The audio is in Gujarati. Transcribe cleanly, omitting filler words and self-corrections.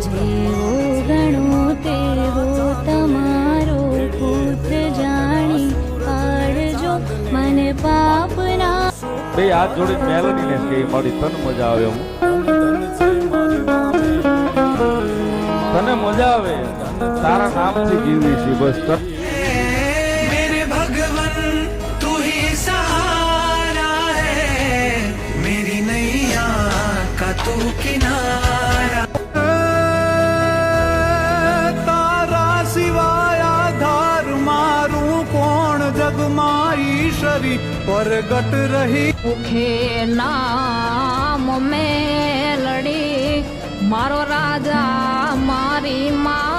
જેવો ગણો તેવો તમારો પુત્ર જાણી પાડજો મને પાપના. બે હાથ જોડીને મેલડીને કે મારી તને મજા આવે, તને મજા આવે તારા નામથી જીવી છે બસ. मेरे भगवन तू ही सहारा है, मेरी नैया का तू किनारा. तारा सिवाय आधार मारू कोण जगમાં ઈશ્વરી પ્રગટ રહી. મુખે નામ મેલડી મારો રાજા મારી માં